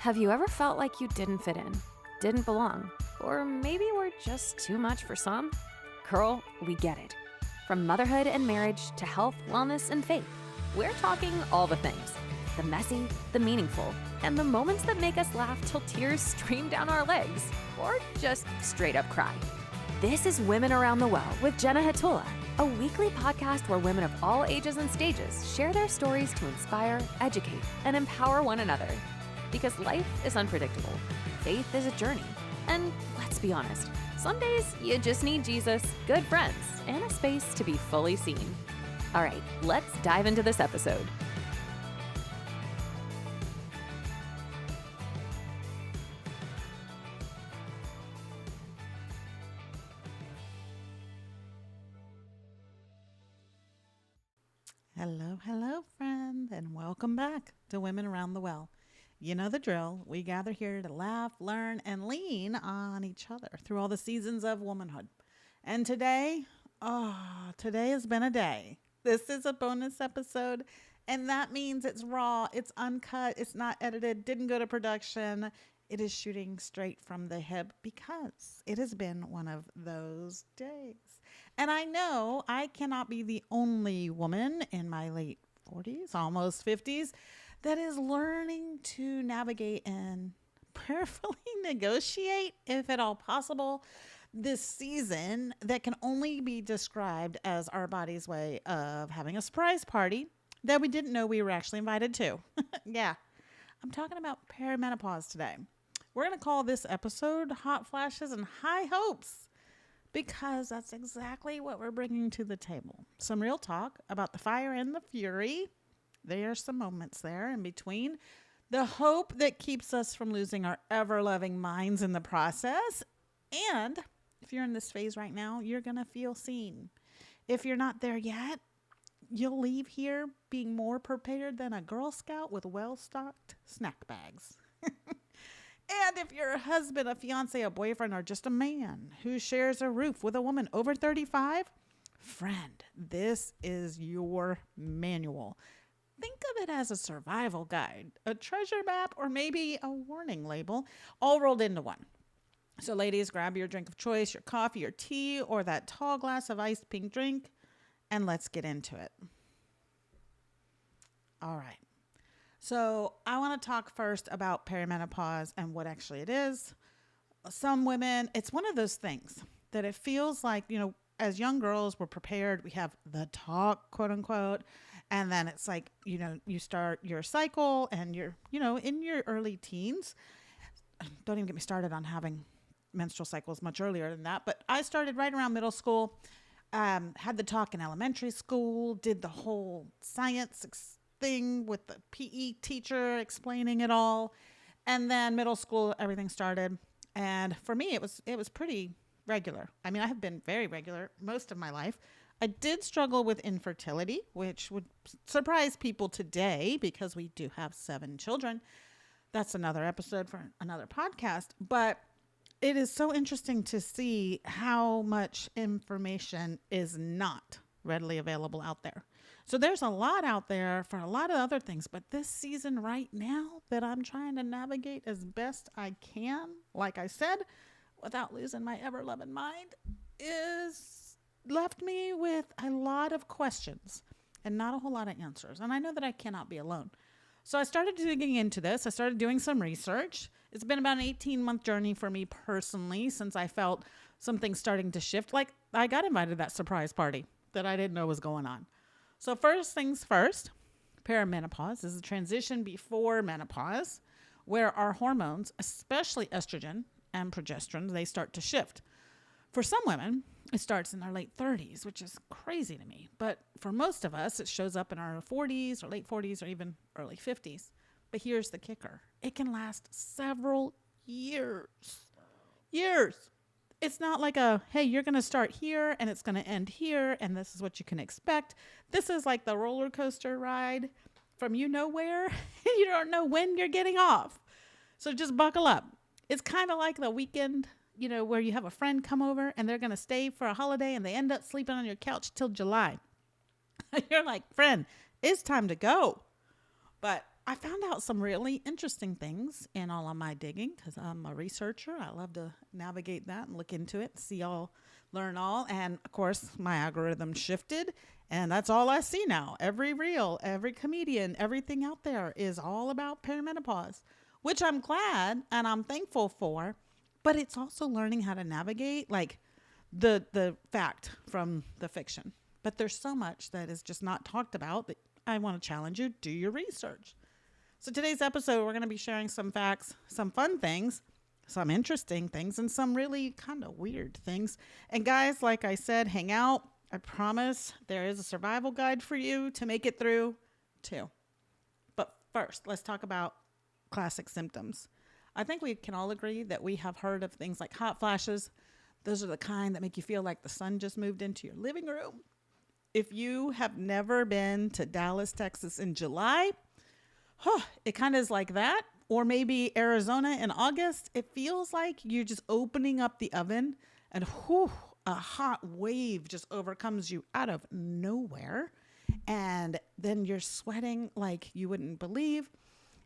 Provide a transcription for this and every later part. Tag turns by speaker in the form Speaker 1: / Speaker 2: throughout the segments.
Speaker 1: Have you ever felt like you didn't fit in, didn't belong, or maybe were just too much for some? Girl, we get it. From motherhood and marriage to health, wellness, and faith, we're talking all the things. The messy, the meaningful, and the moments that make us laugh till tears stream down our legs, or just straight up cry. This is Women Around the Well with Jenna, a weekly podcast where women of all ages and stages share their stories to inspire, educate, and empower one another. Because life is unpredictable, faith is a journey, and let's be honest, some days you just need Jesus, good friends, and a space to be fully seen. All right, let's dive into this episode.
Speaker 2: Hello, friend, and welcome back to Women Around the Well. You know the drill. We gather here to laugh, learn, and lean on each other through all the seasons of womanhood. And today has been a day. This is a bonus episode, and that means it's raw, it's uncut, it's not edited, didn't go to production. It is shooting straight from the hip because it has been one of those days. And I know I cannot be the only woman in my late 40s, almost 50s, that is learning to navigate and prayerfully negotiate, if at all possible, this season that can only be described as our body's way of having a surprise party that we didn't know we were actually invited to. Yeah, I'm talking about perimenopause today. We're going to call this episode Hot Flashes and High Hopes because that's exactly what we're bringing to the table. Some real talk about the fire and the fury. There are some moments there in between. The hope that keeps us from losing our ever-loving minds in the process. And if you're in this phase right now, you're going to feel seen. If you're not there yet, you'll leave here being more prepared than a Girl Scout with well-stocked snack bags. And if you're a husband, a fiance, a boyfriend, or just a man who shares a roof with a woman over 35, friend, this is your manual. Think of it as a survival guide, a treasure map, or maybe a warning label, all rolled into one. So ladies, grab your drink of choice, your coffee, your tea, or that tall glass of iced pink drink, and let's get into it. All right. So I want to talk first about perimenopause and what actually it is. Some women, it's one of those things that it feels like, as young girls, we're prepared. We have the talk, quote unquote. And then it's like, you start your cycle and you're, in your early teens. Don't even get me started on having menstrual cycles much earlier than that. But I started right around middle school, had the talk in elementary school, did the whole science thing with the PE teacher explaining it all. And then middle school, everything started. And for me, it was pretty regular. I mean, I have been very regular most of my life. I did struggle with infertility, which would surprise people today because we do have 7 children. That's another episode for another podcast. But it is so interesting to see how much information is not readily available out there. So there's a lot out there for a lot of other things. But this season right now that I'm trying to navigate as best I can, like I said, without losing my ever-loving mind, is left me with a lot of questions and not a whole lot of answers. And I know that I cannot be alone. So I started digging into this. I started doing some research. It's been about an 18-month journey for me personally since I felt something starting to shift. Like I got invited to that surprise party that I didn't know was going on. So first things first, perimenopause is a transition before menopause where our hormones, especially estrogen and progesterone, they start to shift. For some women, it starts in their late 30s, which is crazy to me. But for most of us, it shows up in our 40s or late 40s or even early 50s. But here's the kicker. It can last several years. Years. It's not like hey, you're going to start here and it's going to end here and this is what you can expect. This is like the roller coaster ride from where. You don't know when you're getting off. So just buckle up. It's kind of like the weekend, where you have a friend come over and they're going to stay for a holiday and they end up sleeping on your couch till July. You're like, friend, it's time to go. But I found out some really interesting things in all of my digging because I'm a researcher. I love to navigate that and look into it, see all, learn all. And of course, my algorithm shifted, and that's all I see now. Every reel, every comedian, everything out there is all about perimenopause, which I'm glad and I'm thankful for. But it's also learning how to navigate like the fact from the fiction. But there's so much that is just not talked about that I want to challenge you. Do your research. So today's episode, we're going to be sharing some facts, some fun things, some interesting things, and some really kind of weird things. And guys, like I said, hang out. I promise there is a survival guide for you to make it through too. But first, let's talk about classic symptoms. I think we can all agree that we have heard of things like hot flashes. Those are the kind that make you feel like the sun just moved into your living room. If you have never been to Dallas, Texas in July, it kind of is like that. Or maybe Arizona in August. It feels like you're just opening up the oven and a hot wave just overcomes you out of nowhere. And then you're sweating like you wouldn't believe.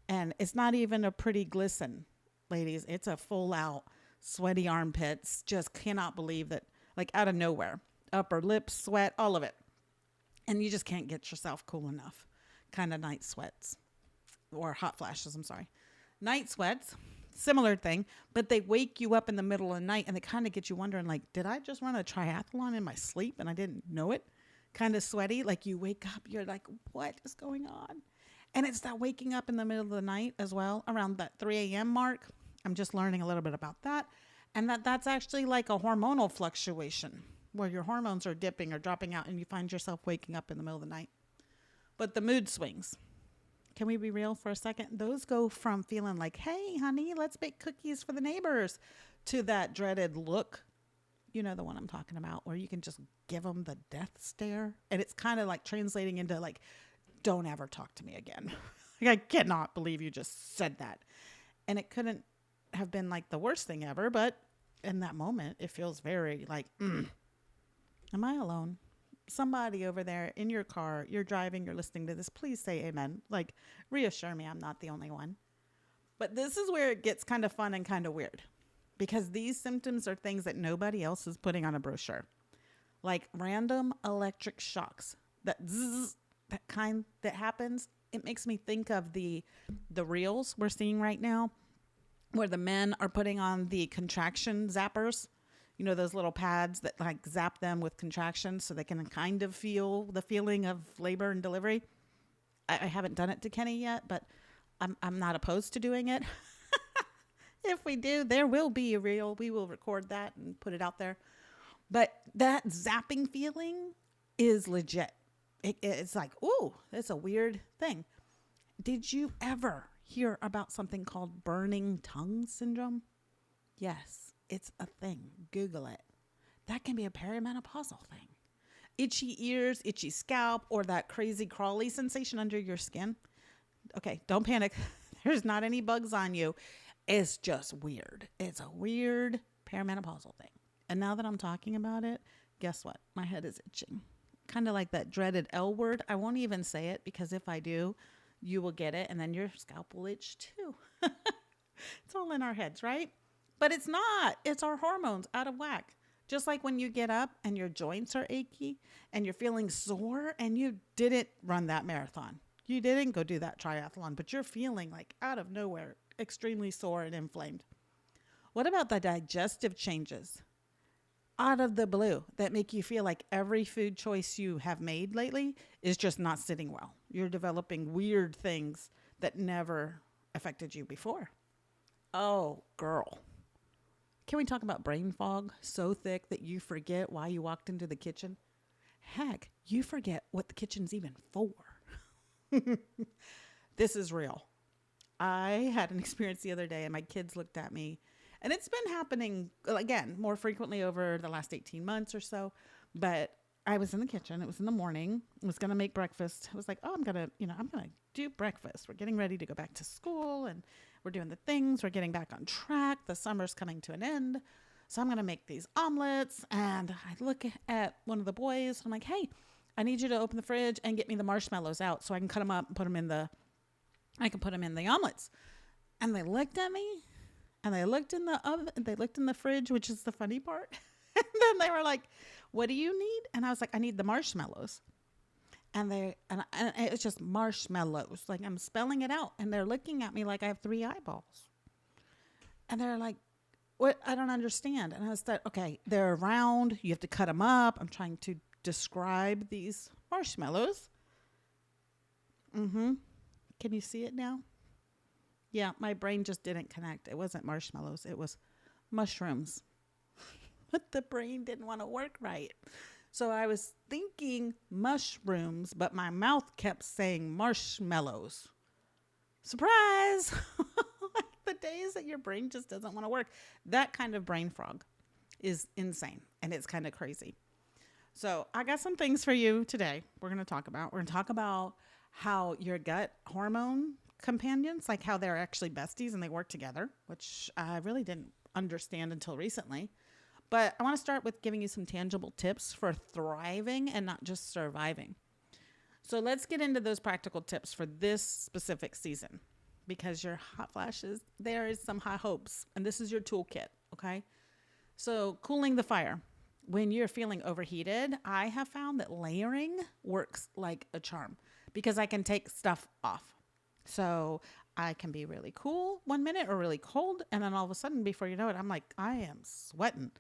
Speaker 2: And it's not even a pretty glisten, ladies. It's a full out sweaty armpits. Just cannot believe that, like out of nowhere. Upper lip, sweat, all of it. And you just can't get yourself cool enough. Kind of night sweats. Or hot flashes, I'm sorry. Night sweats, similar thing, but they wake you up in the middle of the night and they kind of get you wondering, like, did I just run a triathlon in my sleep and I didn't know it? Kind of sweaty, like you wake up, you're like, what is going on? And it's that waking up in the middle of the night as well, around that 3 a.m. mark. I'm just learning a little bit about that. And that's actually like a hormonal fluctuation where your hormones are dipping or dropping out and you find yourself waking up in the middle of the night. But the mood swings. Can we be real for a second? Those go from feeling like, hey, honey, let's bake cookies for the neighbors, to that dreaded look. You know the one I'm talking about, where you can just give them the death stare. And it's kind of like translating into like, don't ever talk to me again. Like, I cannot believe you just said that. And it couldn't have been like the worst thing ever. But in that moment, it feels very like, am I alone? Somebody over there in your car, you're driving, you're listening to this, please say amen. Like, reassure me I'm not the only one. But this is where it gets kind of fun and kind of weird, because these symptoms are things that nobody else is putting on a brochure. Like random electric shocks, that zzz, that kind that happens. It makes me think of the reels we're seeing right now, where the men are putting on the contraction zappers. You know, those little pads that like zap them with contractions so they can kind of feel the feeling of labor and delivery. I haven't done it to Kenny yet, but I'm not opposed to doing it. If we do, there will be a reel. We will record that and put it out there. But that zapping feeling is legit. It's like, ooh, it's a weird thing. Did you ever hear about something called burning tongue syndrome? Yes. It's a thing. Google it. That can be a perimenopausal thing. Itchy ears, itchy scalp, or that crazy crawly sensation under your skin. Okay, don't panic. There's not any bugs on you. It's just weird. It's a weird perimenopausal thing. And now that I'm talking about it, guess what? My head is itching. Kind of like that dreaded L word. I won't even say it because if I do, you will get it and then your scalp will itch too. It's all in our heads, right? But it's not. It's our hormones out of whack. Just like when you get up and your joints are achy and you're feeling sore and you didn't run that marathon. You didn't go do that triathlon, but you're feeling like out of nowhere, extremely sore and inflamed. What about the digestive changes out of the blue that make you feel like every food choice you have made lately is just not sitting well? You're developing weird things that never affected you before. Oh, girl. Can we talk about brain fog so thick that you forget why you walked into the kitchen? Heck, you forget what the kitchen's even for. This is real. I had an experience the other day and my kids looked at me, and it's been happening again more frequently over the last 18 months or so. But I was in the kitchen. It was in the morning. I was going to make breakfast. I was like, oh, I'm going to do breakfast. We're getting ready to go back to school and we're doing the things. We're getting back on track. The summer's coming to an end. So I'm going to make these omelets. And I look at one of the boys. I'm like, hey, I need you to open the fridge and get me the marshmallows out so I can cut them up and put them in the I can put them in the omelets. And they looked at me and they looked in the oven, they looked in the fridge, which is the funny part. And then they were like, "What do you need?" And I was like, "I need the marshmallows." And it's just marshmallows. Like I'm spelling it out and they're looking at me like I have three eyeballs. And they're like, "What? I don't understand." And I was like, "Okay, they're round. You have to cut them up." I'm trying to describe these marshmallows. Mm-hmm. Can you see it now? Yeah, my brain just didn't connect. It wasn't marshmallows. It was mushrooms. But the brain didn't want to work right. So I was thinking mushrooms, but my mouth kept saying marshmallows. Surprise! The days that your brain just doesn't want to work. That kind of brain fog is insane, and it's kind of crazy. So I got some things for you today we're going to talk about. We're going to talk about how your gut hormone companions, like how they're actually besties and they work together, which I really didn't understand until recently. But I want to start with giving you some tangible tips for thriving and not just surviving. So let's get into those practical tips for this specific season because your hot flashes, there is some high hopes, and this is your toolkit, okay? So cooling the fire. When you're feeling overheated, I have found that layering works like a charm because I can take stuff off. So I can be really cool 1 minute or really cold. And then all of a sudden, before you know it, I'm like, I am sweating.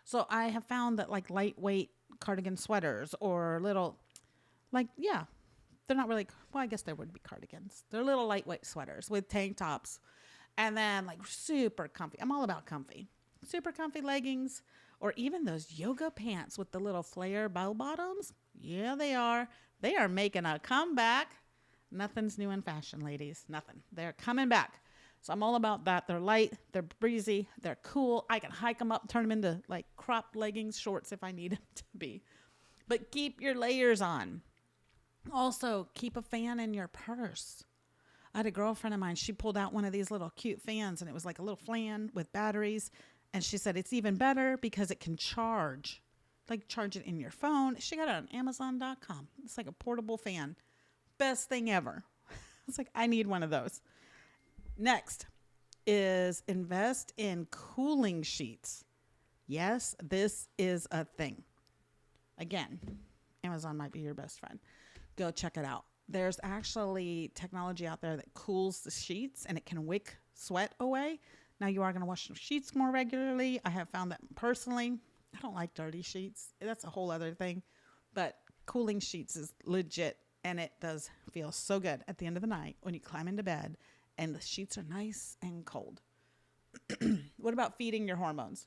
Speaker 2: So I have found that like lightweight cardigan sweaters or little, like, yeah, they're not really, well, I guess there would be cardigans. They're little lightweight sweaters with tank tops and then like super comfy. I'm all about comfy. Super comfy leggings or even those yoga pants with the little flare bell bottoms. Yeah, they are. They are making a comeback. Nothing's new in fashion, ladies. Nothing. They're coming back. So I'm all about that. They're light. They're breezy. They're cool. I can hike them up, turn them into like cropped leggings, shorts if I need them to be. But keep your layers on. Also, keep a fan in your purse. I had a girlfriend of mine. She pulled out one of these little cute fans, and it was like a little fan with batteries. And she said it's even better because it can charge. Like charge it in your phone. She got it on Amazon.com. It's like a portable fan. Best thing ever. It's like, I need one of those. Next is invest in cooling sheets. Yes, this is a thing. Again, Amazon might be your best friend. Go check it out. There's actually technology out there that cools the sheets and it can wick sweat away. Now you are going to wash your sheets more regularly. I have found that personally. I don't like dirty sheets. That's a whole other thing. But cooling sheets is legit. And it does feel so good at the end of the night when you climb into bed and the sheets are nice and cold. What about feeding your hormones?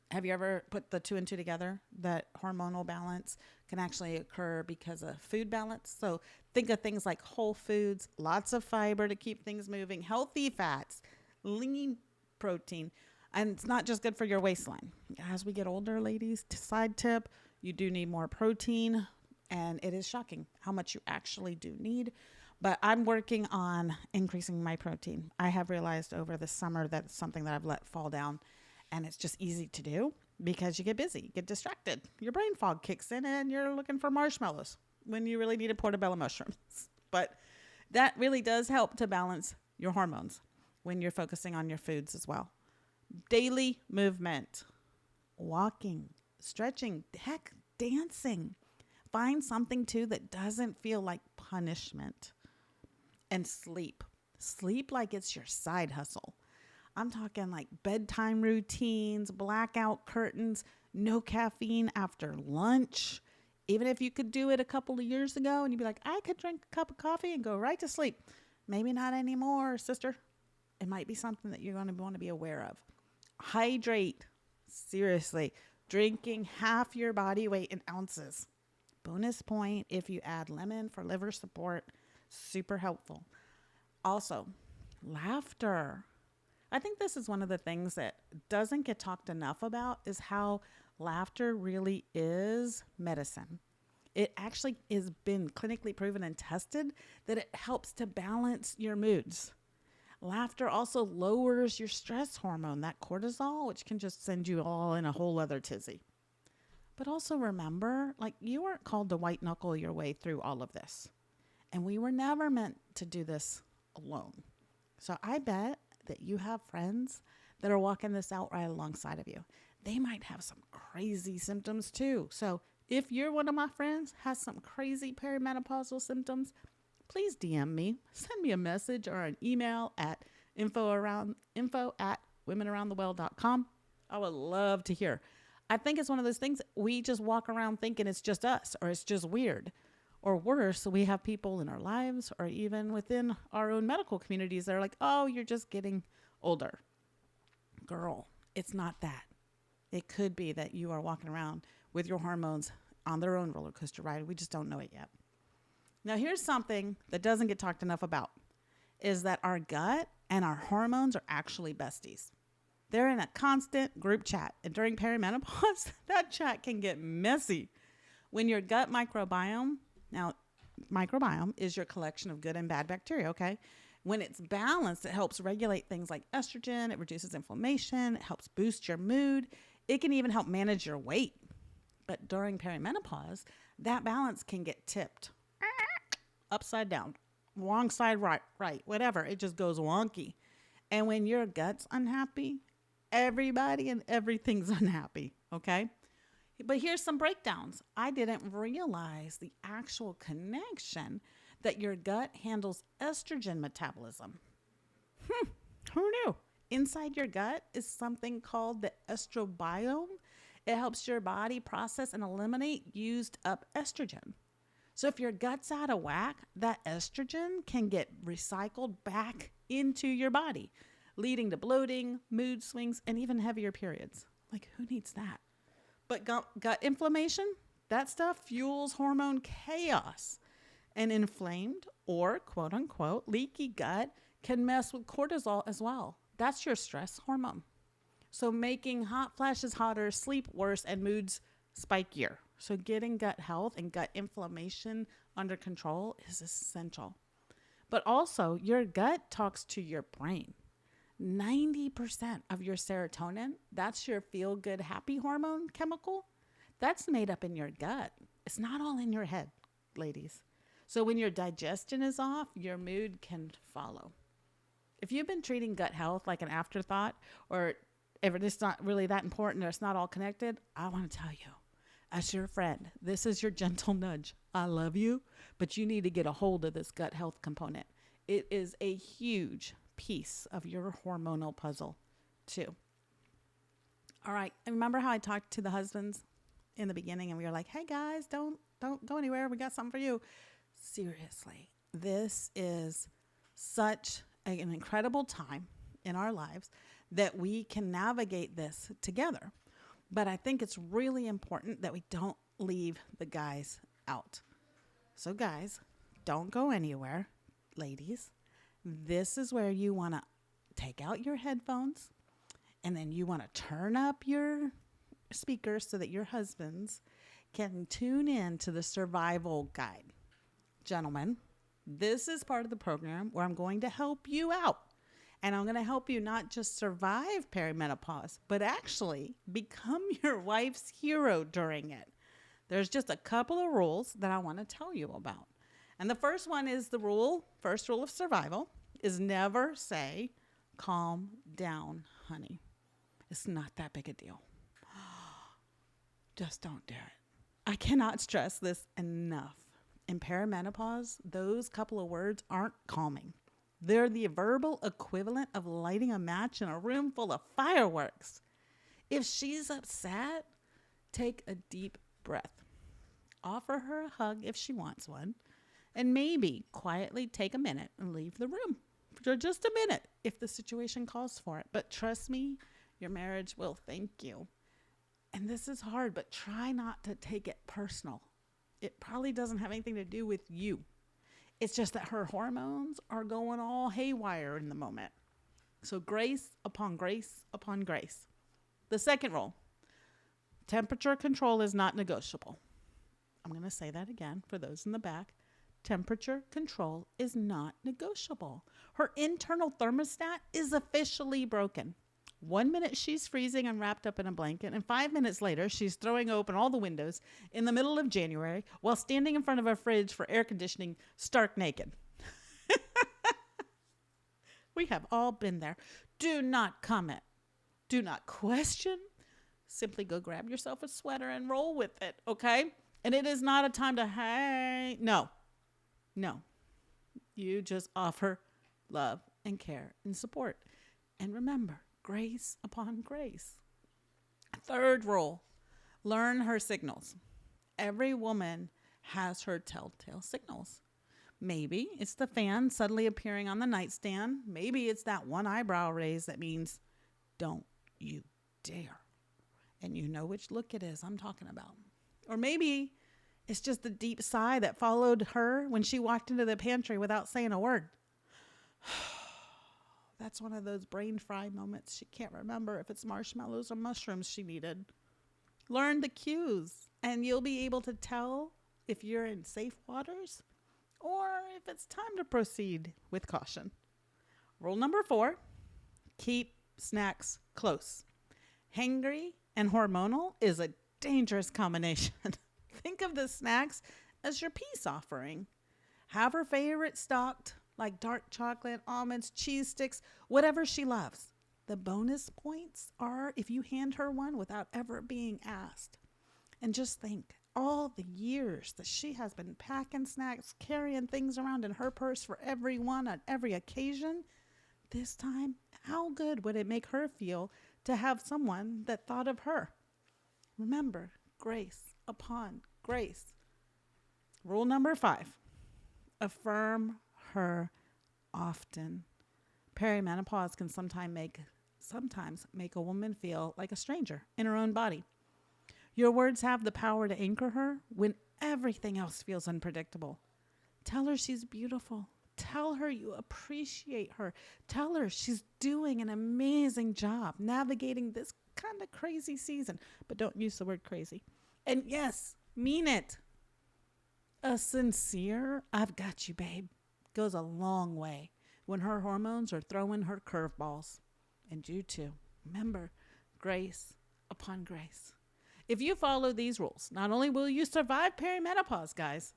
Speaker 2: Have you ever put the two and two together? That hormonal balance can actually occur because of food balance. So think of things like whole foods, lots of fiber to keep things moving, healthy fats, lean protein. And it's not just good for your waistline. As we get older, ladies, side tip, you do need more protein. And it is shocking how much you actually do need. But I'm working on increasing my protein. I have realized over the summer that it's something that I've let fall down. And it's just easy to do because you get busy, you get distracted. Your brain fog kicks in and you're looking for marshmallows when you really need a portobello mushrooms. But that really does help to balance your hormones when you're focusing on your foods as well. Daily movement, walking, stretching, heck, dancing. Find something too that doesn't feel like punishment. And sleep. Sleep like it's your side hustle. I'm talking like bedtime routines, blackout curtains, no caffeine after lunch. Even if you could do it a couple of years ago and you'd be like, I could drink a cup of coffee and go right to sleep. Maybe not anymore, sister. It might be something that you're going to want to be aware of. Hydrate. Seriously. Drinking half your body weight in ounces. Bonus point if you add lemon for liver support. Super helpful. Also, laughter. I think this is one of the things that doesn't get talked enough about is how laughter really is medicine. It actually has been clinically proven and tested that it helps to balance your moods. Laughter also lowers your stress hormone, that cortisol, which can just send you all in a whole other tizzy. But also remember, like you weren't called to white knuckle your way through all of this. And we were never meant to do this alone. So I bet that you have friends that are walking this out right alongside of you. They might have some crazy symptoms too. So if you're one of my friends has some crazy perimenopausal symptoms, please DM me, send me a message or an email at info@womenaroundthewell.com. I would love to hear. I think it's one of those things we just walk around thinking it's just us or it's just weird. Or worse, we have people in our lives or even within our own medical communities that are like, oh, you're just getting older. Girl, it's not that. It could be that you are walking around with your hormones on their own roller coaster ride. We just don't know it yet. Now, here's something that doesn't get talked enough about is that our gut and our hormones are actually besties. They're in a constant group chat. And during perimenopause, that chat can get messy. When your gut microbiome, now microbiome is your collection of good and bad bacteria, okay? When it's balanced, it helps regulate things like estrogen. It reduces inflammation. It helps boost your mood. It can even help manage your weight. But during perimenopause, that balance can get tipped upside down, wrong side, right, whatever. It just goes wonky. And when your gut's unhappy, everybody and everything's unhappy, okay? But here's some breakdowns. I didn't realize the actual connection that your gut handles estrogen metabolism. Who knew? Inside your gut is something called the estrobiome. It helps your body process and eliminate used up estrogen. So if your gut's out of whack, that estrogen can get recycled back into your body, leading to bloating, mood swings, and even heavier periods. Like, who needs that? But gut inflammation, that stuff fuels hormone chaos. And inflamed or quote unquote leaky gut can mess with cortisol as well. That's your stress hormone. So making hot flashes hotter, sleep worse, and moods spikier. So getting gut health and gut inflammation under control is essential. But also your gut talks to your brain. 90% of your serotonin, that's your feel-good, happy hormone chemical, that's made up in your gut. It's not all in your head, ladies. So when your digestion is off, your mood can follow. If you've been treating gut health like an afterthought, or if it's not really that important or it's not all connected, I want to tell you, as your friend, this is your gentle nudge. I love you, but you need to get a hold of this gut health component. It is a huge piece of your hormonal puzzle too. All right. And remember how I talked to the husbands in the beginning and we were like, hey guys, don't go anywhere. We got something for you. Seriously, this is such an incredible time in our lives that we can navigate this together. But I think it's really important that we don't leave the guys out. So guys, don't go anywhere. Ladies, this is where you want to take out your headphones and then you want to turn up your speakers so that your husbands can tune in to the survival guide. Gentlemen, this is part of the program where I'm going to help you out. And I'm going to help you not just survive perimenopause, but actually become your wife's hero during it. There's just a couple of rules that I want to tell you about. And the first one is first rule of survival is never say, calm down, honey. It's not that big a deal. Just don't do it. I cannot stress this enough. In perimenopause, those couple of words aren't calming. They're the verbal equivalent of lighting a match in a room full of fireworks. If she's upset, take a deep breath. Offer her a hug if she wants one. And maybe quietly take a minute and leave the room for just a minute if the situation calls for it. But trust me, your marriage will thank you. And this is hard, but try not to take it personal. It probably doesn't have anything to do with you. It's just that her hormones are going all haywire in the moment. So grace upon grace upon grace. The second rule, temperature control is not negotiable. I'm going to say that again for those in the back. Temperature control is not negotiable. Her internal thermostat is officially broken. 1 minute she's freezing and wrapped up in a blanket, and 5 minutes later she's throwing open all the windows in the middle of January while standing in front of a fridge for air conditioning stark naked. We have all been there. Do not comment. Do not question. Simply go grab yourself a sweater and roll with it, okay? And it is not a time to, hey, no. No. You just offer love and care and support. And remember, grace upon grace. Third rule, learn her signals. Every woman has her telltale signals. Maybe it's the fan suddenly appearing on the nightstand. Maybe it's that one eyebrow raise that means, don't you dare. And you know which look it is I'm talking about. Or maybe it's just the deep sigh that followed her when she walked into the pantry without saying a word. That's one of those brain fry moments. She can't remember if it's marshmallows or mushrooms she needed. Learn the cues, and you'll be able to tell if you're in safe waters or if it's time to proceed with caution. Rule number 4, keep snacks close. Hangry and hormonal is a dangerous combination. Think of the snacks as your peace offering. Have her favorite stocked, like dark chocolate, almonds, cheese sticks, whatever she loves. The bonus points are if you hand her one without ever being asked. And just think, all the years that she has been packing snacks, carrying things around in her purse for everyone on every occasion. This time, how good would it make her feel to have someone that thought of her? Remember, grace upon grace. Rule number 5, affirm her often. Perimenopause can sometimes make a woman feel like a stranger in her own body. Your words have the power to anchor her when everything else feels unpredictable. Tell her she's beautiful. Tell her you appreciate her. Tell her she's doing an amazing job navigating this kind of crazy season. But don't use the word crazy. And yes, mean it. A sincere, I've got you, babe, goes a long way when her hormones are throwing her curveballs. And you too. Remember, grace upon grace. If you follow these rules, not only will you survive perimenopause, guys,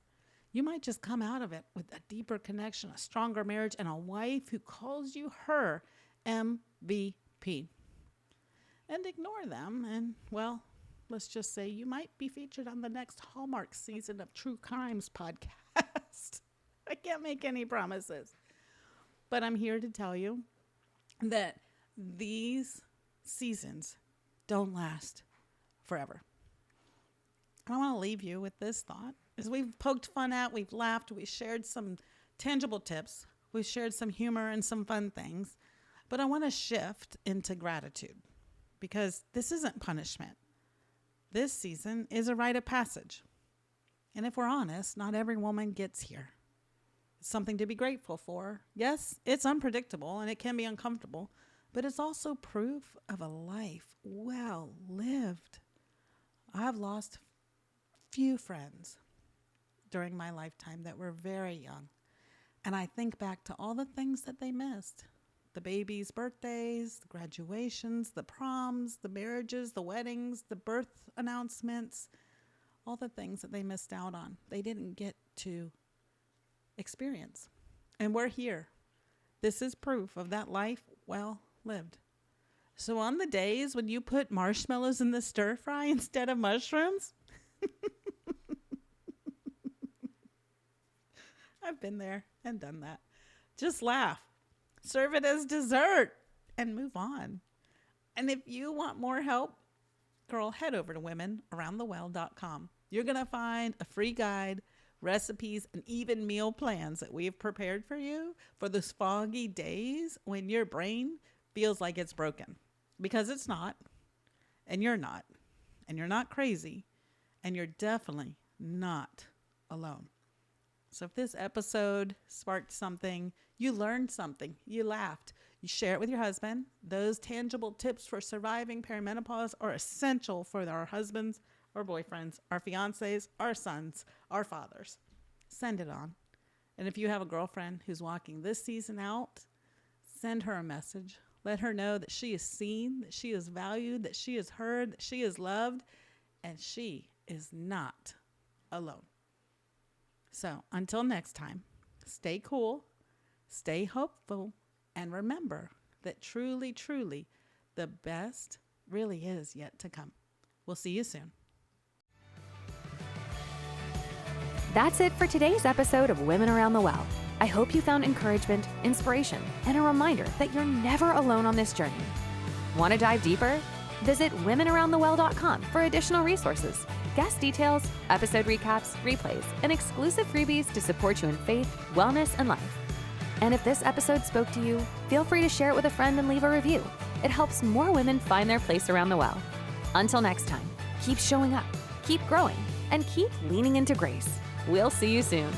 Speaker 2: you might just come out of it with a deeper connection, a stronger marriage, and a wife who calls you her MVP. And ignore them, and, well, let's just say you might be featured on the next Hallmark season of True Crimes podcast. I can't make any promises. But I'm here to tell you that these seasons don't last forever. I want to leave you with this thought. As we've poked fun at, we've laughed, we've shared some tangible tips, we've shared some humor and some fun things. But I want to shift into gratitude because this isn't punishment. This season is a rite of passage. And if we're honest, not every woman gets here. It's something to be grateful for. Yes, it's unpredictable and it can be uncomfortable, but it's also proof of a life well lived. I've lost few friends during my lifetime that were very young. And I think back to all the things that they missed. The babies' birthdays, the graduations, the proms, the marriages, the weddings, the birth announcements, all the things that they missed out on. They didn't get to experience. And we're here. This is proof of that life well lived. So on the days when you put marshmallows in the stir fry instead of mushrooms, I've been there and done that. Just laugh. Serve it as dessert and move on. And if you want more help, girl, head over to womenaroundthewell.com. You're going to find a free guide, recipes, and even meal plans that we've prepared for you for those foggy days when your brain feels like it's broken. Because it's not, and you're not crazy, and you're definitely not alone. So if this episode sparked something, you learned something, you laughed, you share it with your husband. Those tangible tips for surviving perimenopause are essential for our husbands, our boyfriends, our fiancés, our sons, our fathers. Send it on. And if you have a girlfriend who's walking this season out, send her a message. Let her know that she is seen, that she is valued, that she is heard, that she is loved, and she is not alone. So until next time, stay cool, stay hopeful, And remember that truly, truly, the best really is yet to come. We'll see you soon.
Speaker 1: That's it for today's episode of Women Around the Well. I hope you found encouragement, inspiration, and a reminder that you're never alone on this journey. Want to dive deeper? Visit womenaroundthewell.com for additional resources, guest details, episode recaps, replays, and exclusive freebies to support you in faith, wellness, and life. And if this episode spoke to you, feel free to share it with a friend and leave a review. It helps more women find their place around the well. Until next time, keep showing up, keep growing, and keep leaning into grace. We'll see you soon.